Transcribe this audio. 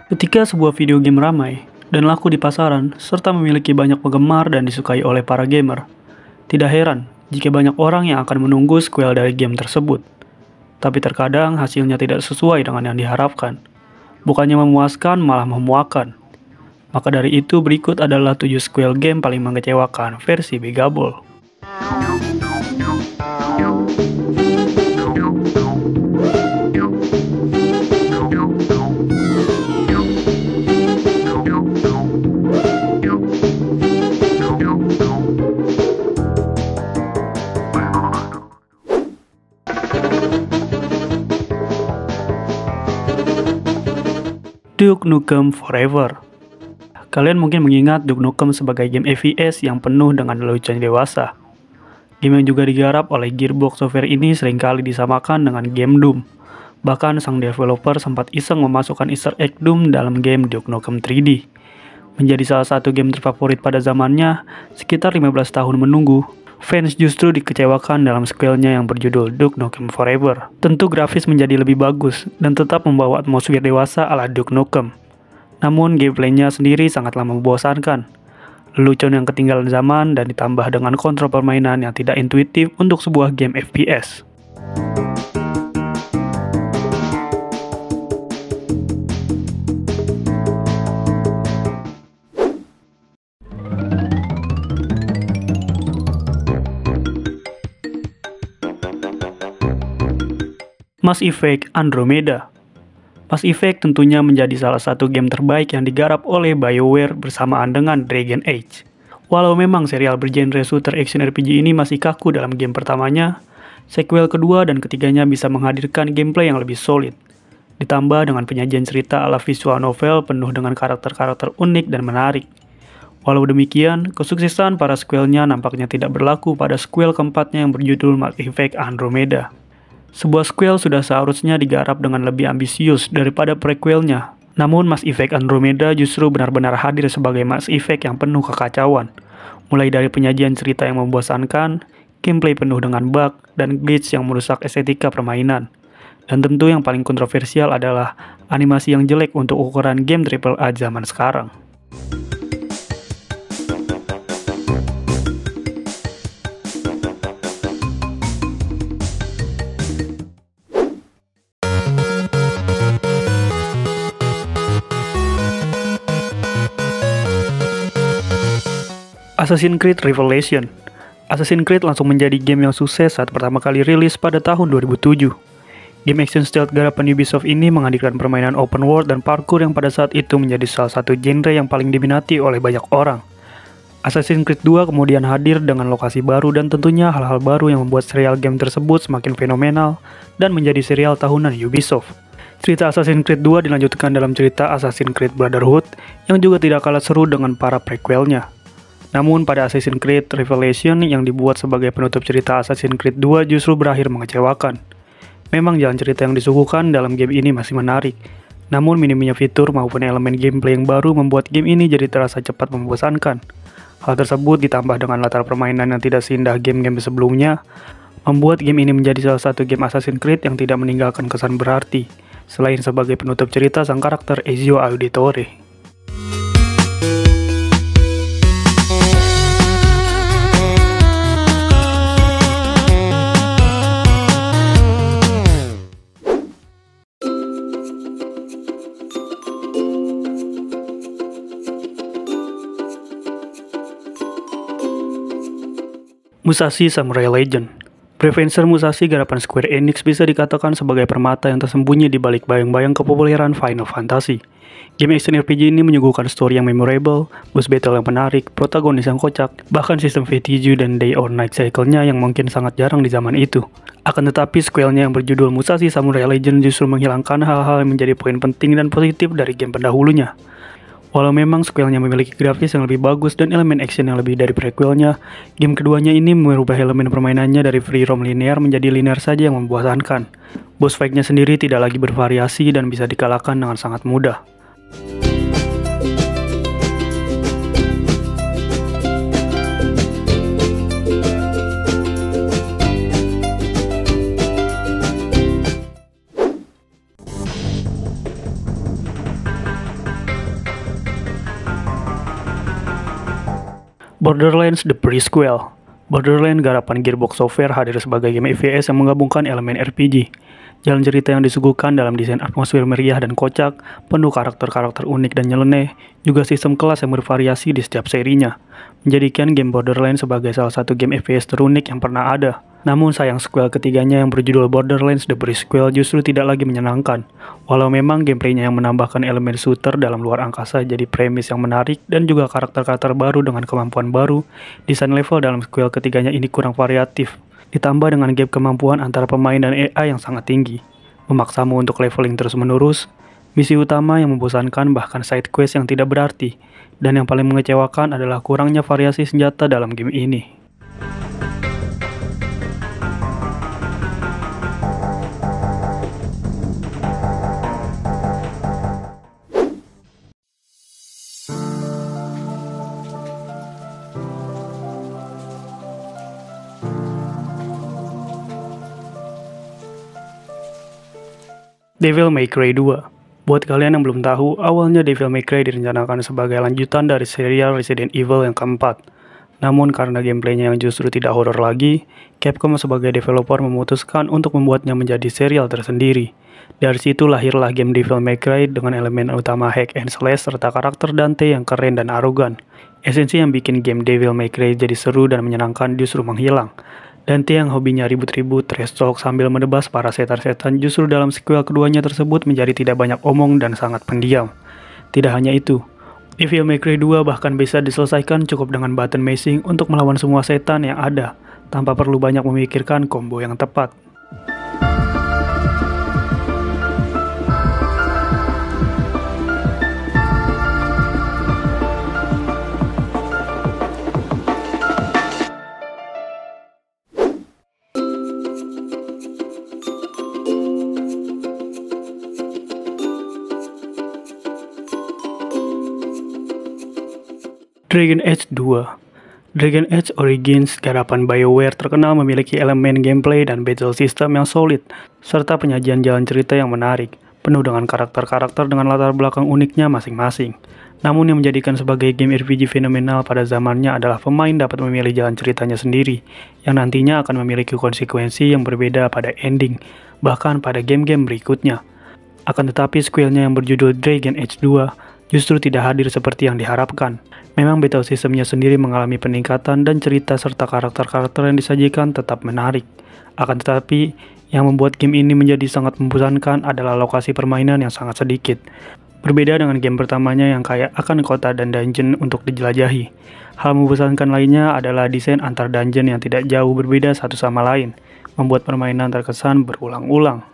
Ketika sebuah video game ramai dan laku di pasaran, serta memiliki banyak penggemar dan disukai oleh para gamer, tidak heran jika banyak orang yang akan menunggu sequel dari game tersebut. Tapi terkadang hasilnya tidak sesuai dengan yang diharapkan. Bukannya memuaskan, malah memuakan. Maka dari itu berikut adalah 7 sequel game paling mengecewakan versi Begabol. Duke Nukem Forever. Kalian mungkin mengingat Duke Nukem sebagai game FPS yang penuh dengan lelucon dewasa. Game yang juga digarap oleh Gearbox Software ini seringkali disamakan dengan game Doom. Bahkan sang developer sempat iseng memasukkan Easter egg Doom dalam game Duke Nukem 3D. Menjadi salah satu game terfavorit pada zamannya, sekitar 15 tahun menunggu, fans justru dikecewakan dalam sequelnya yang berjudul Duke Nukem Forever. Tentu grafis menjadi lebih bagus dan tetap membawa atmosfer dewasa ala Duke Nukem. Namun gameplaynya sendiri sangatlah membosankan. Lelucon yang ketinggalan zaman dan ditambah dengan kontrol permainan yang tidak intuitif untuk sebuah game FPS. Mass Effect Andromeda. Mass Effect tentunya menjadi salah satu game terbaik yang digarap oleh BioWare bersamaan dengan Dragon Age. Walau memang serial bergenre shooter action RPG ini masih kaku dalam game pertamanya, sequel kedua dan ketiganya bisa menghadirkan gameplay yang lebih solid. Ditambah dengan penyajian cerita ala visual novel penuh dengan karakter-karakter unik dan menarik. Walau demikian, kesuksesan para sequelnya nampaknya tidak berlaku pada sequel keempatnya yang berjudul Mass Effect Andromeda. Sebuah sequel sudah seharusnya digarap dengan lebih ambisius daripada prequelnya. Namun Mass Effect Andromeda justru benar-benar hadir sebagai Mass Effect yang penuh kekacauan. Mulai dari penyajian cerita yang membosankan, gameplay penuh dengan bug, dan glitch yang merusak estetika permainan. Dan tentu yang paling kontroversial adalah animasi yang jelek untuk ukuran game AAA zaman sekarang. Assassin's Creed Revelation. Assassin's Creed langsung menjadi game yang sukses saat pertama kali rilis pada tahun 2007. Game action stealth garapan Ubisoft ini menghadirkan permainan open world dan parkour yang pada saat itu menjadi salah satu genre yang paling diminati oleh banyak orang. Assassin's Creed 2 kemudian hadir dengan lokasi baru dan tentunya hal-hal baru yang membuat serial game tersebut semakin fenomenal dan menjadi serial tahunan Ubisoft. Cerita Assassin's Creed 2 dilanjutkan dalam cerita Assassin's Creed Brotherhood yang juga tidak kalah seru dengan para prequelnya. Namun pada Assassin's Creed Revelation yang dibuat sebagai penutup cerita Assassin's Creed 2 justru berakhir mengecewakan. Memang jalan cerita yang disuguhkan dalam game ini masih menarik, namun minimnya fitur maupun elemen gameplay yang baru membuat game ini jadi terasa cepat membosankan. Hal tersebut ditambah dengan latar permainan yang tidak seindah game-game sebelumnya, membuat game ini menjadi salah satu game Assassin's Creed yang tidak meninggalkan kesan berarti, selain sebagai penutup cerita sang karakter Ezio Auditore. Musashi Samurai Legend. Prevencer Musashi garapan Square Enix bisa dikatakan sebagai permata yang tersembunyi di balik bayang-bayang kepopuleran Final Fantasy. Game action RPG ini menyuguhkan story yang memorable, boss battle yang menarik, protagonis yang kocak, bahkan sistem Fetiju dan day or night cycle-nya yang mungkin sangat jarang di zaman itu. Akan tetapi sequelnya yang berjudul Musashi Samurai Legend justru menghilangkan hal-hal yang menjadi poin penting dan positif dari game pendahulunya. Walau memang sequelnya memiliki grafis yang lebih bagus dan elemen action yang lebih dari prequelnya, game keduanya ini merubah elemen permainannya dari free roam linear menjadi linear saja yang membosankan. Boss fight-nya sendiri tidak lagi bervariasi dan bisa dikalahkan dengan sangat mudah. Borderlands The Prequel. Borderlands garapan Gearbox Software hadir sebagai game FPS yang menggabungkan elemen RPG. Jalan cerita yang disuguhkan dalam desain atmosfer meriah dan kocak, penuh karakter-karakter unik dan nyeleneh, juga sistem kelas yang bervariasi di setiap serinya, menjadikan game Borderlands sebagai salah satu game FPS terunik yang pernah ada. Namun sayang sequel ketiganya yang berjudul Borderlands The Prequel justru tidak lagi menyenangkan. Walau memang gameplaynya yang menambahkan elemen shooter dalam luar angkasa jadi premis yang menarik dan juga karakter-karakter baru dengan kemampuan baru, desain level dalam sequel ketiganya ini kurang variatif. Ditambah dengan gap kemampuan antara pemain dan AI yang sangat tinggi, memaksamu untuk leveling terus-menerus, misi utama yang membosankan bahkan side quest yang tidak berarti, dan yang paling mengecewakan adalah kurangnya variasi senjata dalam game ini. Devil May Cry 2. Buat kalian yang belum tahu, awalnya Devil May Cry direncanakan sebagai lanjutan dari serial Resident Evil yang keempat. Namun karena gameplaynya yang justru tidak horor lagi, Capcom sebagai developer memutuskan untuk membuatnya menjadi serial tersendiri. Dari situ lahirlah game Devil May Cry dengan elemen utama hack and slash serta karakter Dante yang keren dan arogan. Esensi yang bikin game Devil May Cry jadi seru dan menyenangkan justru menghilang. Dante yang hobinya ribut-ribut, trash talk sambil menebas para setan-setan justru dalam sequel keduanya tersebut menjadi tidak banyak omong dan sangat pendiam. Tidak hanya itu, Devil May Cry 2 bahkan bisa diselesaikan cukup dengan button mashing untuk melawan semua setan yang ada, tanpa perlu banyak memikirkan combo yang tepat. Dragon Age 2. Dragon Age Origins garapan BioWare terkenal memiliki elemen gameplay dan battle system yang solid, serta penyajian jalan cerita yang menarik, penuh dengan karakter-karakter dengan latar belakang uniknya masing-masing. Namun yang menjadikan sebagai game RPG fenomenal pada zamannya adalah pemain dapat memilih jalan ceritanya sendiri, yang nantinya akan memiliki konsekuensi yang berbeda pada ending, bahkan pada game-game berikutnya. Akan tetapi sequelnya yang berjudul Dragon Age 2 justru tidak hadir seperti yang diharapkan. Memang battle systemnya sendiri mengalami peningkatan dan cerita serta karakter-karakter yang disajikan tetap menarik. Akan tetapi, yang membuat game ini menjadi sangat membosankan adalah lokasi permainan yang sangat sedikit. Berbeda dengan game pertamanya yang kaya akan kota dan dungeon untuk dijelajahi. Hal membosankan lainnya adalah desain antar dungeon yang tidak jauh berbeda satu sama lain, membuat permainan terkesan berulang-ulang.